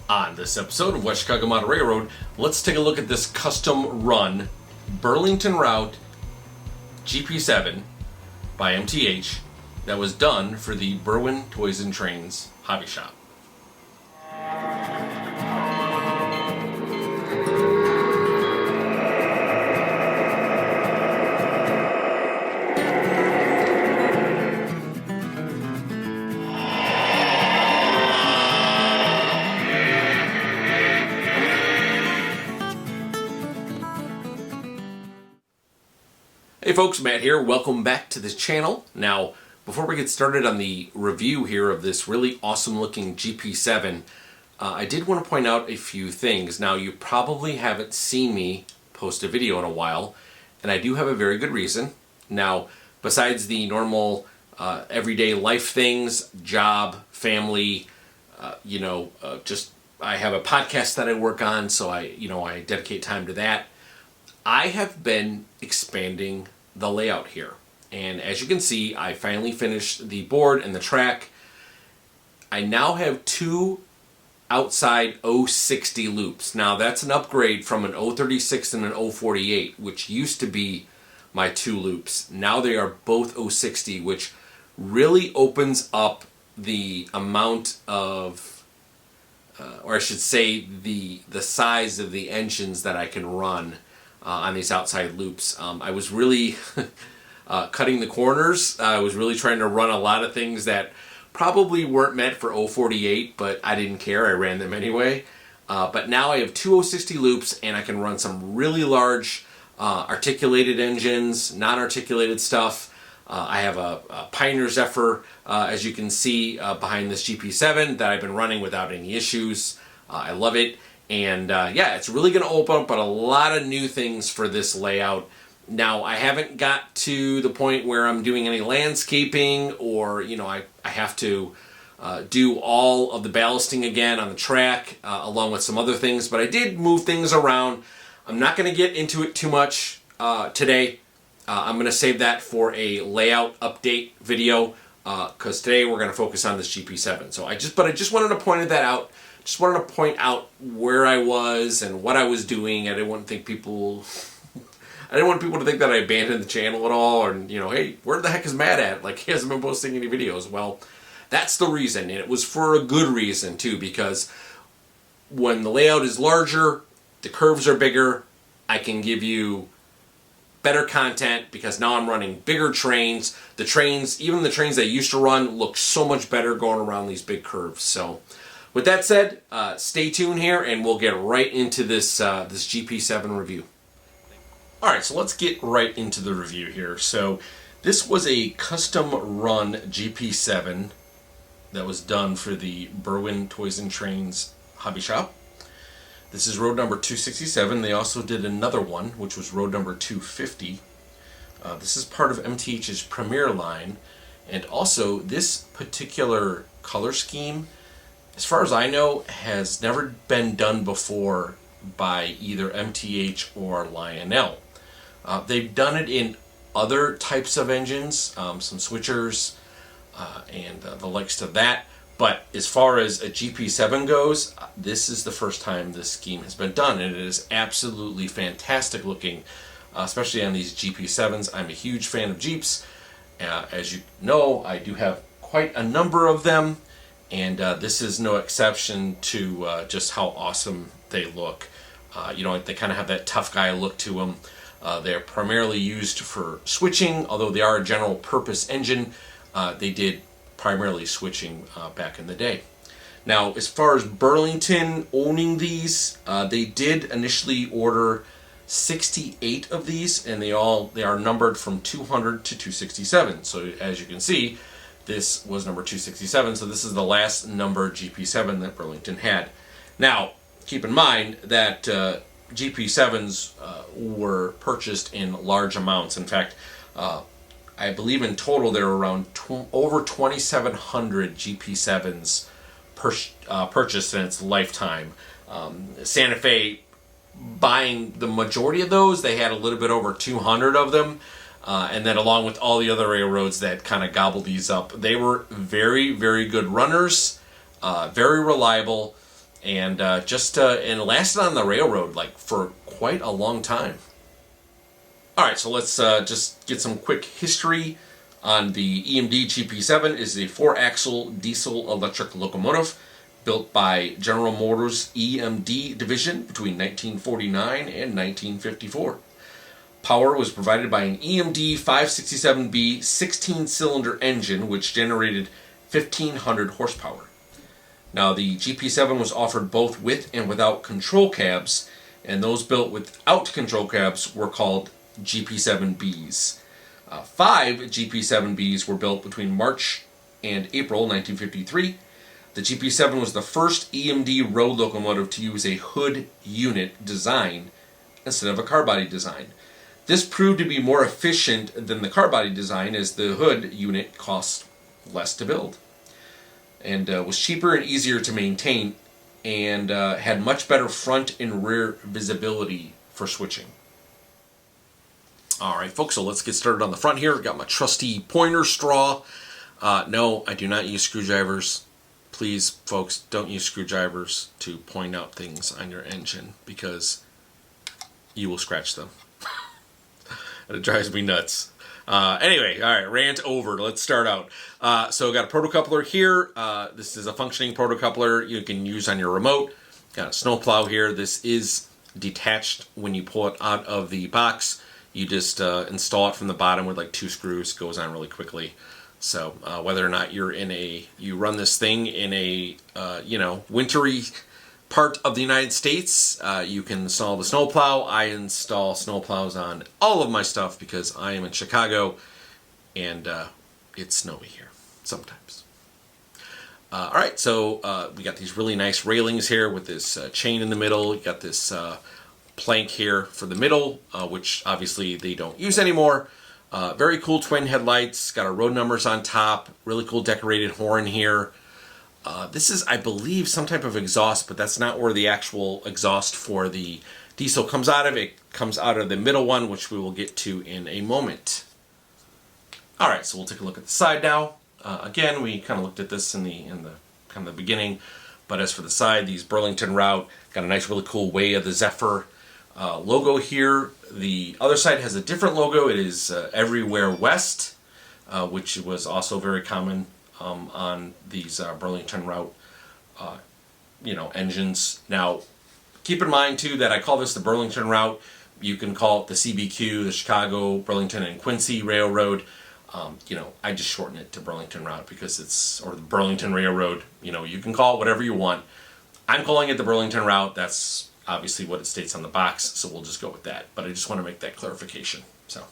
On this episode of West Chicago Mountain Railroad, let's take a look at this custom run Burlington route GP7 by MTH that was done for the Berwyn Toys and Trains hobby shop. Hey folks, Matt here. Welcome back to this channel. Now, before we get started on the review here of this really awesome looking GP7, I did want to point out a few things. Now, you probably haven't seen me post a video in a while, and I do have a very good reason. Now, besides the normal everyday life things, job, family, just I have a podcast that I work on, so I dedicate time to that. I have been expanding the layout here, and as you can see, I finally finished the board and the track. I now have two outside 060 loops. Now that's an upgrade from an 036 and an 048, which used to be my two loops. Now they are both 060, which really opens up the amount of or I should say the size of the engines that I can run on these outside loops. I was really cutting the corners. I was really trying to run a lot of things that probably weren't meant for 048, but I didn't care. I ran them anyway. But now I have two 060 loops, and I can run some really large articulated engines, non-articulated stuff. I have a Pioneer Zephyr, as you can see behind this GP7, that I've been running without any issues. I love it. And it's really going to open up a lot of new things for this layout. Now, I haven't got to the point where I'm doing any landscaping or, I have to do all of the ballasting again on the track along with some other things. But I did move things around. I'm not going to get into it too much today. I'm going to save that for a layout update video because today we're going to focus on this GP7. So I just wanted to point that out. Just wanted to point out where I was and what I was doing. I didn't want people to think that I abandoned the channel at all, or hey, where the heck is Matt at? Like, he hasn't been posting any videos. Well, that's the reason, and it was for a good reason too, because when the layout is larger, the curves are bigger, I can give you better content because now I'm running bigger trains. Even the trains I used to run look so much better going around these big curves. So with that said, stay tuned here and we'll get right into this GP7 review. Alright, so let's get right into the review here. So this was a custom run GP7 that was done for the Berwyn Toys and Trains hobby shop. This is road number 267. They also did another one, which was road number 250. This is part of MTH's Premier line, and also this particular color scheme, as far as I know, has never been done before by either MTH or Lionel. They've done it in other types of engines, some switchers, and the likes to that. But as far as a GP7 goes, this is the first time this scheme has been done, and it is absolutely fantastic looking, especially on these GP7s. I'm a huge fan of Jeeps. As you know, I do have quite a number of them. And this is no exception to just how awesome they look. They kind of have that tough guy look to them. They're primarily used for switching, although they are a general purpose engine. They did primarily switching back in the day. Now, as far as Burlington owning these, they did initially order 68 of these, and they are numbered from 200 to 267. So as you can see, this was number 267, so this is the last number GP7 that Burlington had. Now, keep in mind that GP7s were purchased in large amounts. In fact, I believe in total there were around over 2,700 GP7s purchased in its lifetime. Santa Fe buying the majority of those, they had a little bit over 200 of them. And then along with all the other railroads that kind of gobbled these up, they were very, very good runners, very reliable, and and it lasted on the railroad like for quite a long time. All right, so let's just get some quick history on the EMD GP7. Is a 4-axle diesel electric locomotive built by General Motors EMD division between 1949 and 1954. Power was provided by an EMD 567B 16-cylinder engine, which generated 1,500 horsepower. Now, the GP7 was offered both with and without control cabs, and those built without control cabs were called GP7Bs. 5 GP7Bs were built between March and April 1953. The GP7 was the first EMD road locomotive to use a hood unit design instead of a car body design. This proved to be more efficient than the car body design, as the hood unit cost less to build, and was cheaper and easier to maintain, and had much better front and rear visibility for switching. All right, folks, so let's get started on the front here. Got my trusty pointer straw. No, I do not use screwdrivers. Please, folks, don't use screwdrivers to point out things on your engine, because you will scratch them. It drives me nuts. Anyway, all right, rant over. Let's start out. So got a protocoupler here. This is a functioning protocoupler you can use on your remote. Got a snowplow here. This is detached when you pull it out of the box. You just install it from the bottom with like 2 screws. Goes on really quickly. So whether or not you run this thing in a wintry part of the United States, you can install the snowplow. I install snowplows on all of my stuff because I am in Chicago, and it's snowy here sometimes. All right, so we got these really nice railings here with this chain in the middle. You got this plank here for the middle, which obviously they don't use anymore. Very cool twin headlights. Got our road numbers on top. Really cool decorated horn here. This is, I believe, some type of exhaust, but that's not where the actual exhaust for the diesel comes out of. It comes out of the middle one, which we will get to in a moment. All right, so we'll take a look at the side now. Again, we kind of looked at this in the kind of the beginning, but as for the side, these Burlington route got a nice, really cool Way of the Zephyr logo here. The other side has a different logo. It is Everywhere West, which was also very common on these Burlington route, engines. Now, keep in mind too that I call this the Burlington route. You can call it the CBQ, the Chicago, Burlington, and Quincy Railroad. I just shorten it to Burlington route because or the Burlington Railroad. You can call it whatever you want. I'm calling it the Burlington route. That's obviously what it states on the box, so we'll just go with that. But I just want to make that clarification. So,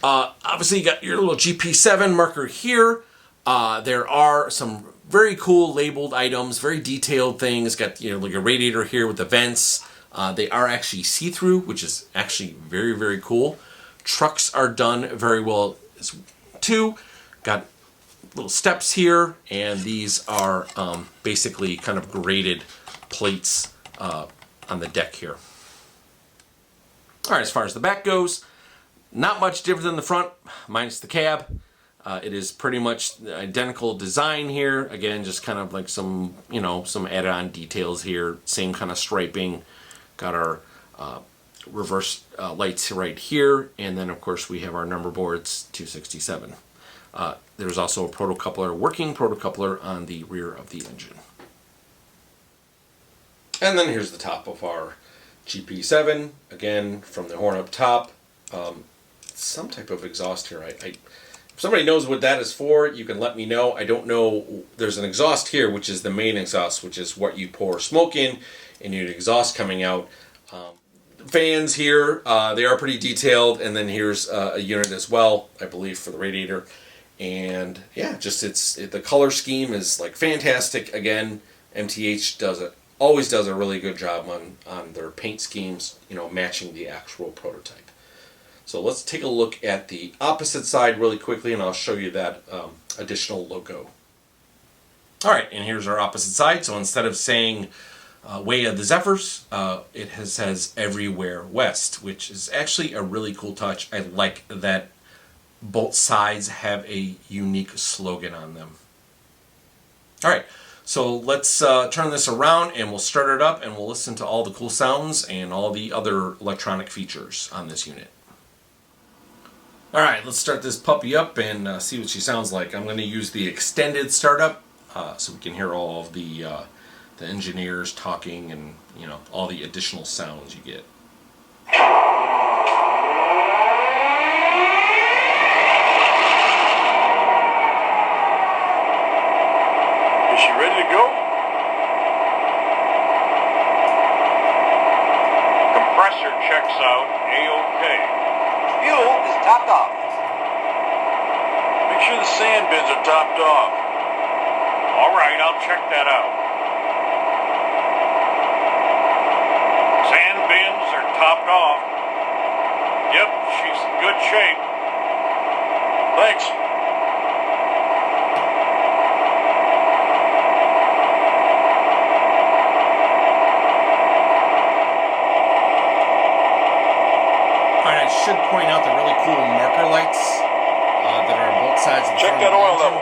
obviously, you got your little GP7 marker here. There are some very cool labeled items, very detailed things. Got like a radiator here with the vents. They are actually see-through, which is actually very, very cool. Trucks are done very well too. Got little steps here, and these are basically kind of graded plates on the deck here. All right, as far as the back goes, not much different than the front, minus the cab. It is pretty much identical design here. Again, just kind of like some added-on details here. Same kind of striping. Got our reverse lights right here. And then, of course, we have our number boards, 267. There's also a working protocoupler on the rear of the engine. And then here's the top of our GP7. Again, from the horn up top. Some type of exhaust here. If somebody knows what that is for, you can let me know. I don't know. There's an exhaust here, which is the main exhaust, which is what you pour smoke in, and you get exhaust coming out. Fans here, they are pretty detailed, and then here's a unit as well, I believe, for the radiator. And yeah, the color scheme is like fantastic. Again, MTH always does a really good job on their paint schemes, matching the actual prototype. So let's take a look at the opposite side really quickly, and I'll show you that additional logo. All right, and here's our opposite side. So instead of saying Way of the Zephyrs, it says Everywhere West, which is actually a really cool touch. I like that both sides have a unique slogan on them. All right, So let's turn this around and we'll start it up and we'll listen to all the cool sounds and all the other electronic features on this unit. Alright, let's start this puppy up and see what she sounds like. I'm going to use the extended startup so we can hear all of the engineers talking and all the additional sounds you get. Is she ready to go? Compressor checks out A-OK. Fuel is topped off. Make sure the sand bins are topped off. All right, I'll check that out. Sand bins are topped off. Yep, she's in good shape. Thanks. Alright, I should point out the really cool marker lights that are on both sides of the Check front that of the oil engine. level.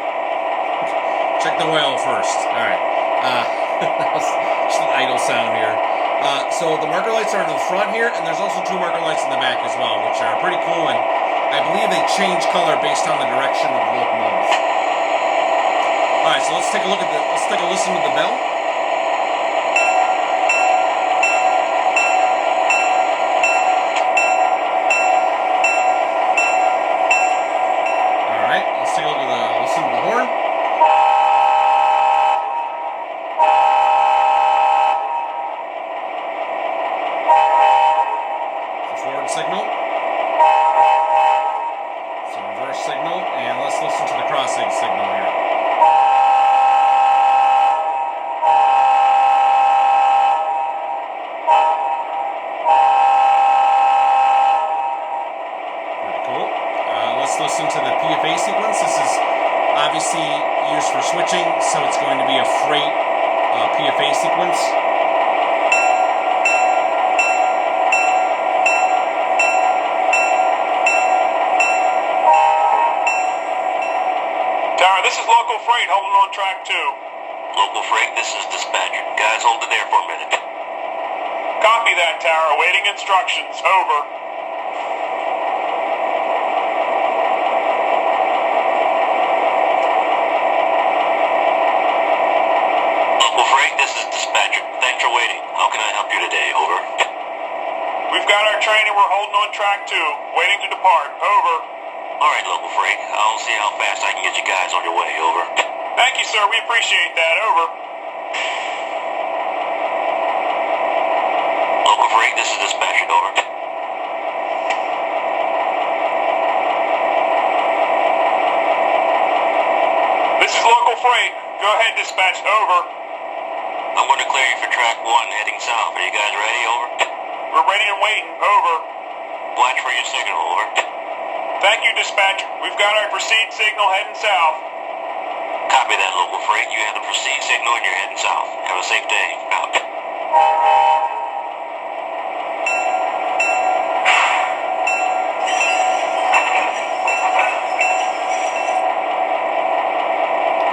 Check the oil first. Alright. That was just an idle sound here. So the marker lights are in the front here, and there's also two marker lights in the back as well, which are pretty cool, and I believe they change color based on the direction of the locomotive. Alright, so let's take a listen to the bell. Alright, let's take a listen to the horn. Forward signal. It's a reverse signal, and let's listen to the crossing signal here. Pretty cool. Let's listen to the PFA sequence. This is obviously used for switching, so it's going to be a freight PFA sequence. Tower, this is local freight holding on track 2. Local freight, this is dispatcher. Guys, hold it there for a minute. Copy that, Tower. Awaiting instructions. Over. Local freight, this is dispatcher. Thanks for waiting. How can I help you today? Over. We've got our train and we're holding on track 2. Waiting to depart. Over. All right, local freight. I'll see how fast I can get you guys on your way. Over. Thank you, sir. We appreciate that. Over. Local freight, this is dispatcher. Over. This is local freight. Go ahead, dispatch. Over. I'm going to clear you for track 1 heading south. Are you guys ready? Over. We're ready and waiting. Over. Watch for your signal. Over. Thank you, dispatch. We've got our proceed signal heading south. Copy that, local freight. You have the proceed signal and you're heading south. Have a safe day. Out.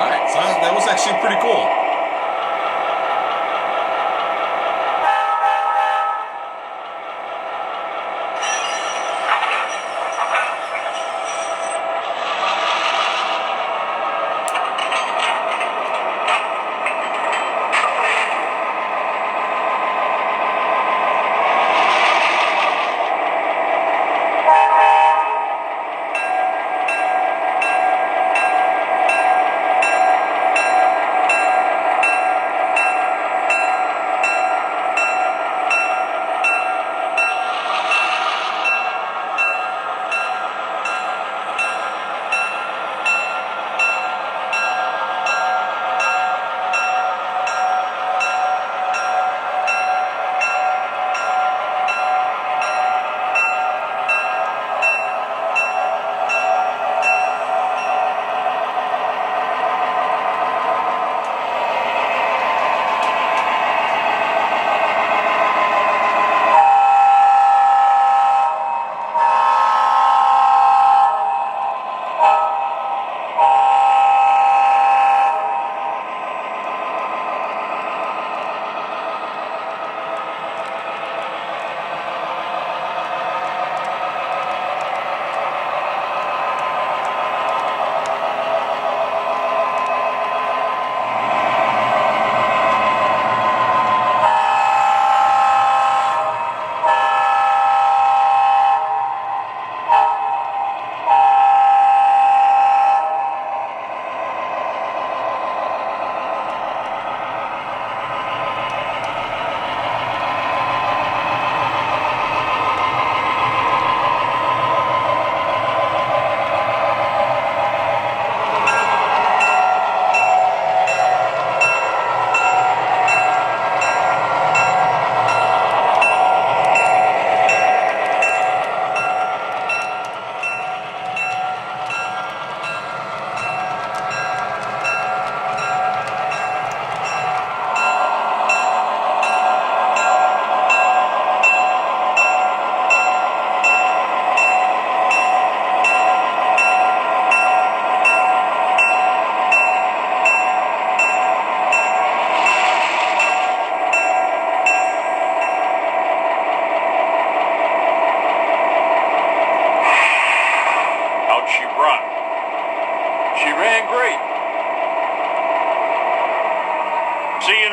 Alright, so that was actually pretty cool.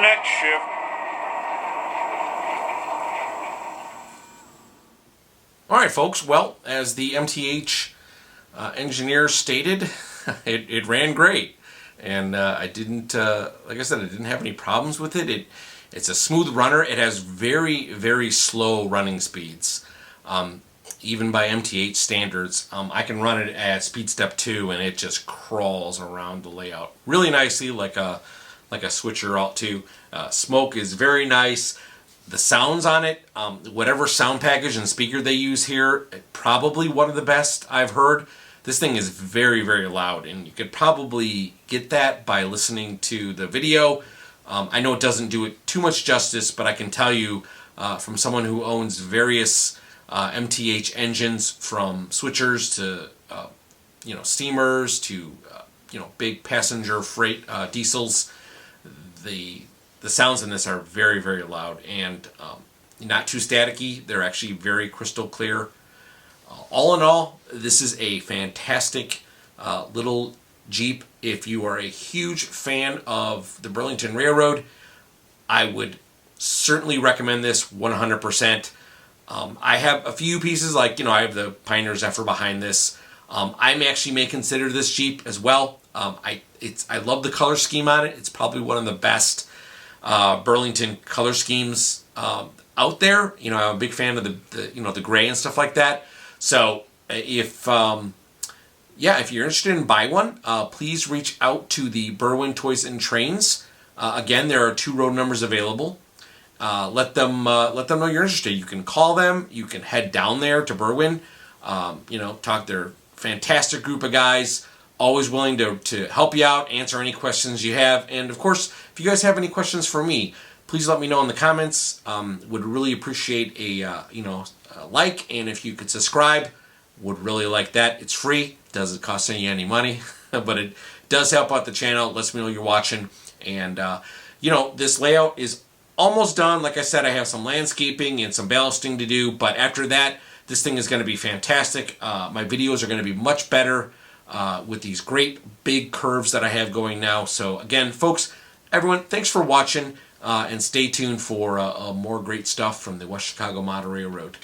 next shift. All right, folks. Well, as the MTH engineer stated, it ran great, and I didn't, like I said, I didn't have any problems with it. It's a smooth runner. It has very, very slow running speeds, even by MTH standards. I can run it at speed step 2, and it just crawls around the layout really nicely, like a switcher alt 2. Smoke is very nice. The sounds on it, whatever sound package and speaker they use here, probably one of the best I've heard. This thing is very, very loud, and you could probably get that by listening to the video. I know it doesn't do it too much justice, but I can tell you from someone who owns various MTH engines, from switchers to steamers to big passenger freight diesels, the sounds in this are very, very loud and not too staticky. They're actually very crystal clear. All in all, this is a fantastic little Jeep. If you are a huge fan of the Burlington Railroad, I would certainly recommend this 100%. I have a few pieces, like, I have the Pioneer Zephyr behind this. I actually may consider this Jeep as well. I love the color scheme on it. It's probably one of the best Burlington color schemes out there. I'm a big fan of the gray and stuff like that. So if you're interested in buying one, please reach out to the Berwyn Toys and Trains. Again, there are 2 road numbers available. Let them know you're interested. You can call them. You can head down there to Berwyn. Talk. They're a fantastic group of guys. Always willing to help you out, answer any questions you have. And of course, if you guys have any questions for me, please let me know in the comments. Would really appreciate a like, and if you could subscribe, would really like that. It's free. Doesn't cost you any money, but it does help out the channel. Lets me know you're watching. And this layout is almost done. Like I said, I have some landscaping and some ballasting to do, but after that, this thing is going to be fantastic. My videos are going to be much better with these great big curves that I have going now. So again, folks, everyone, thanks for watching, and stay tuned for more great stuff from the West Chicago Model Railroad.